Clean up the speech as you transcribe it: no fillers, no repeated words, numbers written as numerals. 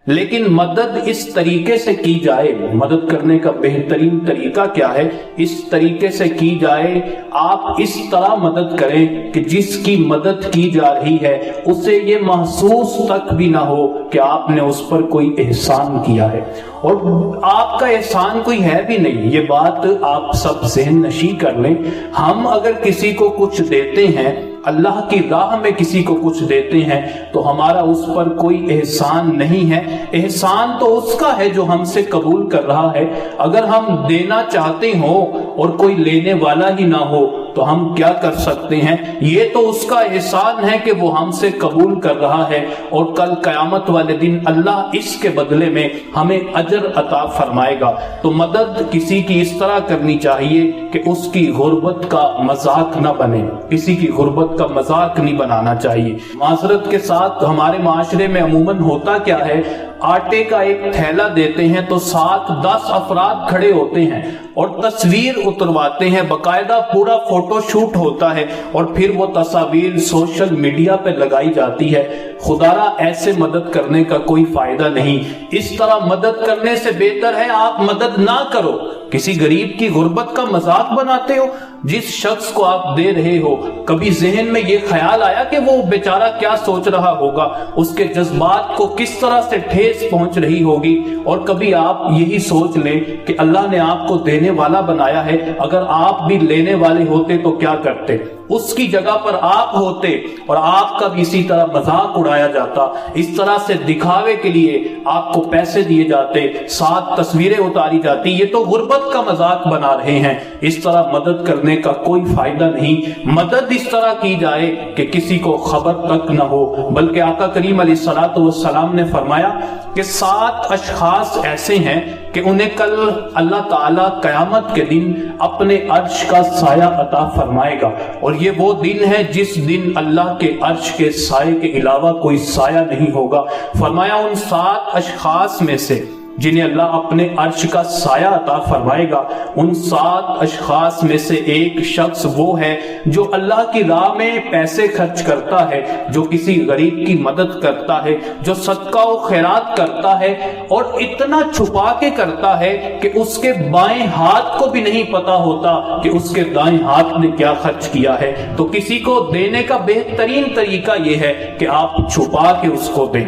لیکن مدد اس طریقے سے کی جائے، مدد کرنے کا بہترین طریقہ کیا ہے؟ اس طریقے سے کی جائے، آپ اس طرح مدد کریں کہ جس کی مدد کی جا رہی ہے اسے یہ محسوس تک بھی نہ ہو کہ آپ نے اس پر کوئی احسان کیا ہے، اور آپ کا احسان کوئی ہے بھی نہیں۔ یہ بات آپ سب ذہن نشین کر لیں۔ ہم اگر کسی کو کچھ دیتے ہیں، اللہ کی راہ میں کسی کو کچھ دیتے ہیں، تو ہمارا اس پر کوئی احسان نہیں ہے، احسان تو اس کا ہے جو ہم سے قبول کر رہا ہے۔ اگر ہم دینا چاہتے ہوں اور کوئی لینے والا ہی نہ ہو تو ہم کیا کر سکتے ہیں؟ یہ تو اس کا احسان ہے کہ وہ ہم سے قبول کر رہا ہے، اور کل قیامت والے دن اللہ اس کے بدلے میں ہمیں اجر عطا فرمائے گا۔ تو مدد کسی کی اس طرح کرنی چاہیے کہ اس کی غربت کا مذاق نہ بنے، کسی کی غربت کا مذاق نہیں بنانا چاہیے۔ معذرت کے ساتھ ہمارے معاشرے میں عموماً ہوتا کیا ہے، آٹے کا ایک تھیلا دیتے ہیں تو 7-10 افراد کھڑے ہوتے ہیں اور تصویر اترواتے ہیں، باقاعدہ پورا فوٹو شوٹ ہوتا ہے، اور پھر وہ تصاویر سوشل میڈیا پہ لگائی جاتی ہے۔ خدارا ایسے مدد کرنے کا کوئی فائدہ نہیں۔ اس طرح مدد کرنے سے بہتر ہے آپ مدد نہ کرو۔ کسی غریب کی غربت کا مذاق بناتے ہو، جس شخص کو آپ دے رہے ہو کبھی ذہن میں یہ خیال آیا کہ وہ بیچارہ کیا سوچ رہا ہوگا، اس کے جذبات کو کس طرح سے ٹھیس پہنچ رہی ہوگی؟ اور کبھی آپ یہی سوچ لیں کہ اللہ نے آپ کو دینے والا بنایا ہے، اگر آپ بھی لینے والے ہوتے تو کیا کرتے؟ اس کی جگہ پر آپ ہوتے اور آپ کا بھی اسی طرح مذاق اڑایا جاتا، اس طرح سے دکھاوے کے لیے آپ کو پیسے دیے جاتے، 7 تصویریں اتاری جاتی۔ یہ تو غربت کا مذاق بنا رہے ہیں۔ اس طرح مدد کرنے کا کوئی فائدہ نہیں۔ مدد اس طرح کی جائے کہ کسی کو خبر تک نہ ہو، بلکہ آقا کریم علیہ الصلوۃ والسلام نے فرمایا کہ 7 اشخاص ایسے ہیں کہ انہیں کل اللہ تعالیٰ قیامت کے دن اپنے عرش کا سایہ عطا فرمائے گا، اور یہ وہ دن ہے جس دن اللہ کے عرش کے سائے کے علاوہ کوئی سایہ نہیں ہوگا۔ فرمایا ان 7 اشخاص میں سے جنہیں اللہ اپنے عرش کا سایہ عطا فرمائے گا، ان 7 اشخاص میں سے ایک شخص وہ ہے جو اللہ کی راہ میں پیسے خرچ کرتا ہے، جو کسی غریب کی مدد کرتا ہے، جو صدقہ و خیرات کرتا ہے، اور اتنا چھپا کے کرتا ہے کہ اس کے بائیں ہاتھ کو بھی نہیں پتا ہوتا کہ اس کے دائیں ہاتھ نے کیا خرچ کیا ہے۔ تو کسی کو دینے کا بہترین طریقہ یہ ہے کہ آپ چھپا کے اس کو دیں۔